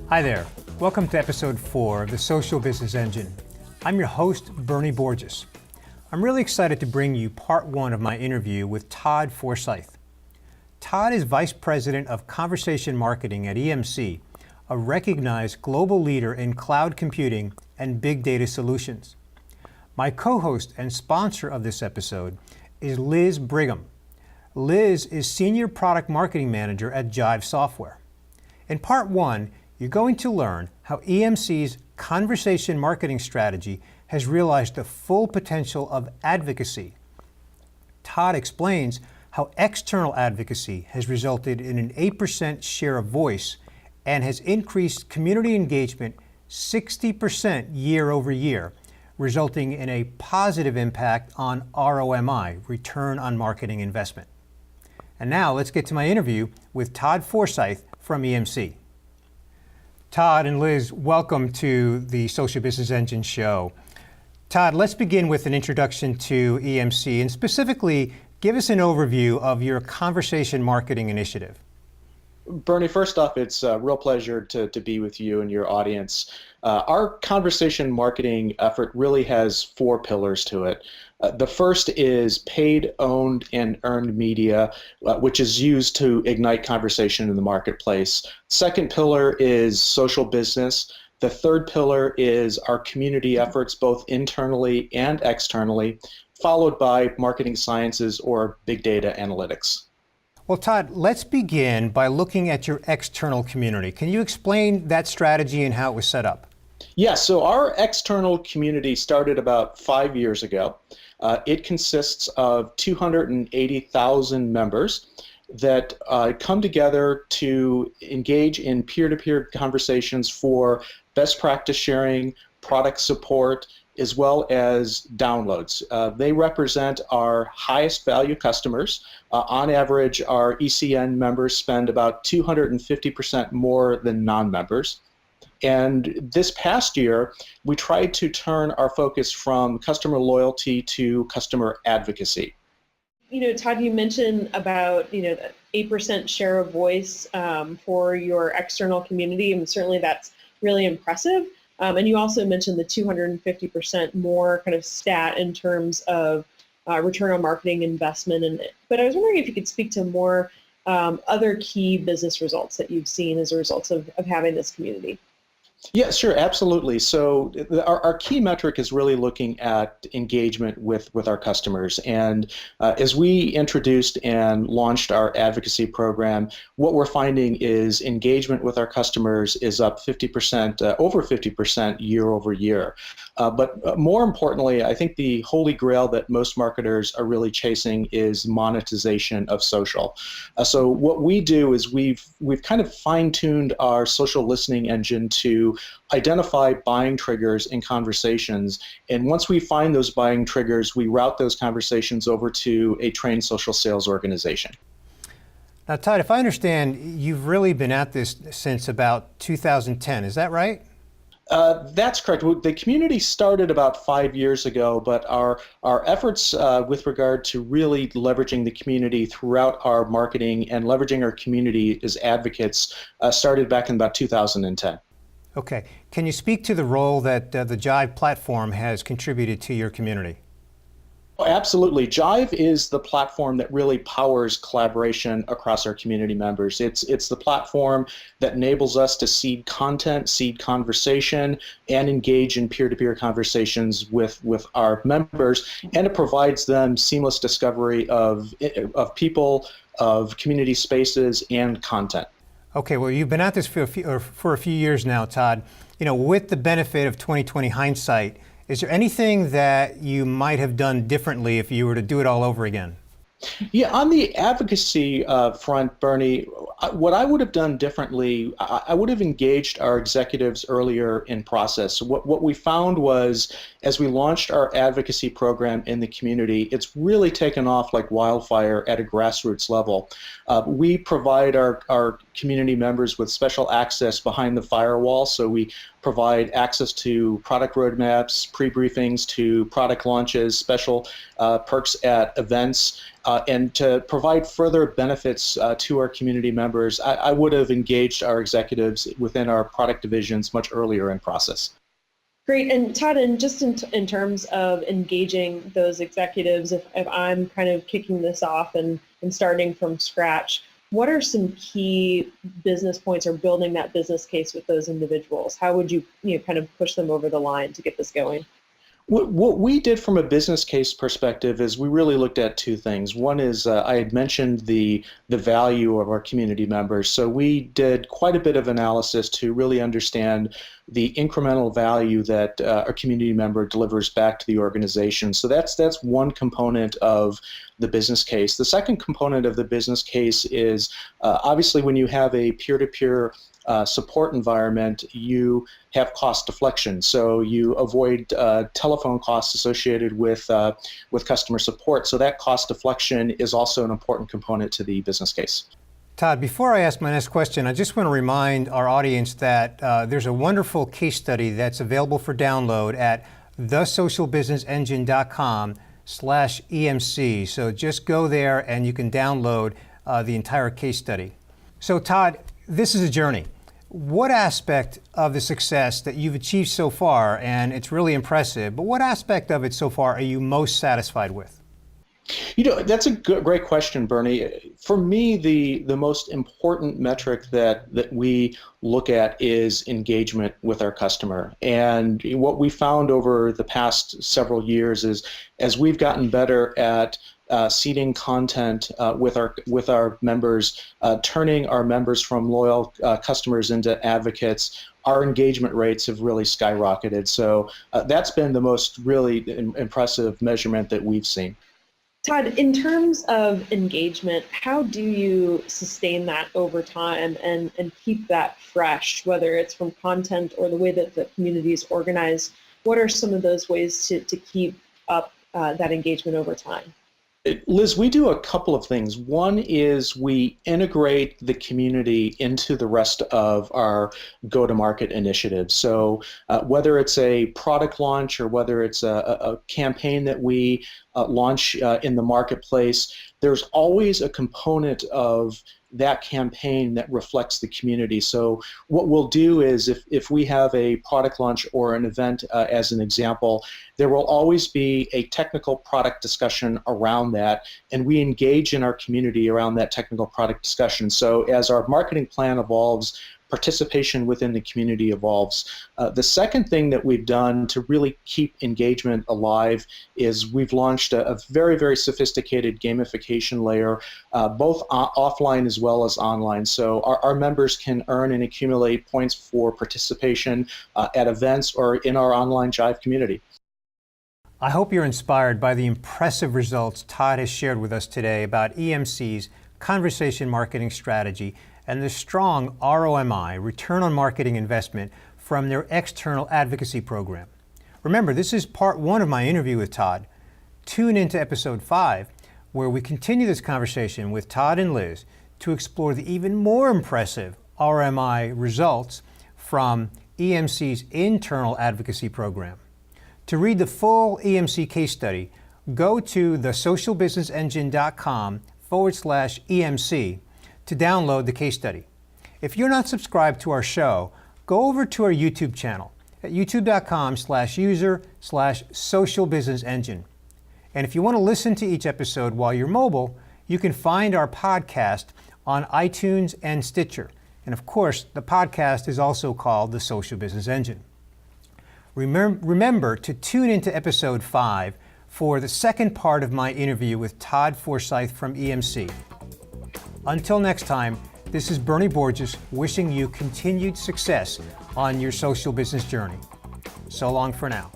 Hi there. Welcome to episode 4 of the Social Business Engine. I'm your host, Bernie Borges. I'm really excited to bring you part 1 of my interview with Todd Forsythe. Todd is Vice President of Conversation Marketing at EMC, a recognized global leader in cloud computing and big data solutions. My co-host and sponsor of this episode is Liz Brigham. Liz is Senior Product Marketing Manager at Jive Software. In part 1, you're going to learn how EMC's conversation marketing strategy has realized the full potential of advocacy. Todd explains how external advocacy has resulted in an 8% share of voice and has increased community engagement 60% year over year, resulting in a positive impact on ROMI, return on marketing investment. And now let's get to my interview with Todd Forsythe from EMC. Todd and Liz, welcome to the Social Business Engine show. Todd, let's begin with an introduction to EMC and specifically give us an overview of your conversation marketing initiative. Bernie, first off, it's a real pleasure to be with you and your audience. Our conversation marketing effort really has 4 pillars to it. The first is paid, owned, and earned media, which is used to ignite conversation in the marketplace. Second pillar is social business. The third pillar is our community efforts, both internally and externally, followed by marketing sciences or big data analytics. Well, Todd, let's begin by looking at your external community. Can you explain that strategy and how it was set up? Yeah, so our external community started about 5 years ago. It consists of 280,000 members that come together to engage in peer-to-peer conversations for best practice sharing, product support, as well as downloads. They represent our highest value customers. On average, our ECN members spend about 250% more than non-members. And this past year, we tried to turn our focus from customer loyalty to customer advocacy. Todd, you mentioned about, the 8% share of voice for your external community, and certainly that's really impressive. And you also mentioned the 250% more kind of stat in terms of return on marketing investment. But I was wondering if you could speak to more other key business results that you've seen as a result of having this community. Yeah, sure, absolutely. So our key metric is really looking at engagement with our customers. And as we introduced and launched our advocacy program, what we're finding is engagement with our customers is up 50%, over 50% year over year. But more importantly, I think the holy grail that most marketers are really chasing is monetization of social. So what we do is we've kind of fine-tuned our social listening engine to identify buying triggers in conversations. And once we find those buying triggers, we route those conversations over to a trained social sales organization. Now, Todd, if I understand, you've really been at this since about 2010. Is that right? That's correct. The community started about 5 years ago, but our efforts with regard to really leveraging the community throughout our marketing and leveraging our community as advocates started back in about 2010. Okay. Can you speak to the role that the Jive platform has contributed to your community? Absolutely. Jive is the platform that really powers collaboration across our community members. It's the platform that enables us to seed content, seed conversation, and engage in peer-to-peer conversations with our members, and it provides them seamless discovery of people, of community spaces, and content. Okay, well, you've been at this for a few years now, Todd. With the benefit of 2020 hindsight, is there anything that you might have done differently if you were to do it all over again? Yeah, on the advocacy front, Bernie, what I would have done differently, I would have engaged our executives earlier in process. What we found was, as we launched our advocacy program in the community, it's really taken off like wildfire at a grassroots level. We provide our community members with special access behind the firewall, so we provide access to product roadmaps, pre-briefings to product launches, special perks at events, and to provide further benefits to our community members. I would have engaged our executives within our product divisions much earlier in process. Great. And Todd, and just in terms of engaging those executives, if I'm kind of kicking this off and starting from scratch, what are some key business points or building that business case with those individuals? How would you kind of push them over the line to get this going? What we did from a business case perspective is we really looked at two things. One is I had mentioned the value of our community members. So we did quite a bit of analysis to really understand the incremental value that a community member delivers back to the organization. So that's one component of the business case. The second component of the business case is obviously when you have a peer-to-peer support environment, you have cost deflection. So you avoid telephone costs associated with customer support. So that cost deflection is also an important component to the business case. Todd, before I ask my next question, I just want to remind our audience that there's a wonderful case study that's available for download at thesocialbusinessengine.com/EMC. So just go there and you can download the entire case study. So Todd, this is a journey. What aspect of the success that you've achieved so far, and it's really impressive, but what aspect of it so far are you most satisfied with? That's a great question, Bernie. For me, the most important metric that we look at is engagement with our customer. And what we found over the past several years is as we've gotten better at seeding content with our members, turning our members from loyal customers into advocates, our engagement rates have really skyrocketed. So that's been the most really impressive measurement that we've seen. Todd, in terms of engagement, how do you sustain that over time and keep that fresh, whether it's from content or the way that the community is organized? What are some of those ways to keep up that engagement over time? Liz, we do a couple of things. One is we integrate the community into the rest of our go-to-market initiatives. So whether it's a product launch or whether it's a campaign that we launch in the marketplace, there's always a component of that campaign that reflects the community. So what we'll do is if we have a product launch or an event as an example, there will always be a technical product discussion around that, and we engage in our community around that technical product discussion. So as our marketing plan evolves, participation within the community evolves. The second thing that we've done to really keep engagement alive is we've launched a very, very sophisticated gamification layer, both offline as well as online. So our members can earn and accumulate points for participation at events or in our online Jive community. I hope you're inspired by the impressive results Todd has shared with us today about EMC's conversation marketing strategy and the strong ROMI, return on marketing investment, from their external advocacy program. Remember, this is part 1 of my interview with Todd. Tune into episode 5, where we continue this conversation with Todd and Liz to explore the even more impressive ROMI results from EMC's internal advocacy program. To read the full EMC case study, go to thesocialbusinessengine.com/EMC to download the case study. If you're not subscribed to our show, go over to our YouTube channel at youtube.com/user/socialbusinessengine. And if you want to listen to each episode while you're mobile, you can find our podcast on iTunes and Stitcher. And of course, the podcast is also called The Social Business Engine. Remember to tune into episode 5 for the second part of my interview with Todd Forsythe from EMC. Until next time, this is Bernie Borges wishing you continued success on your social business journey. So long for now.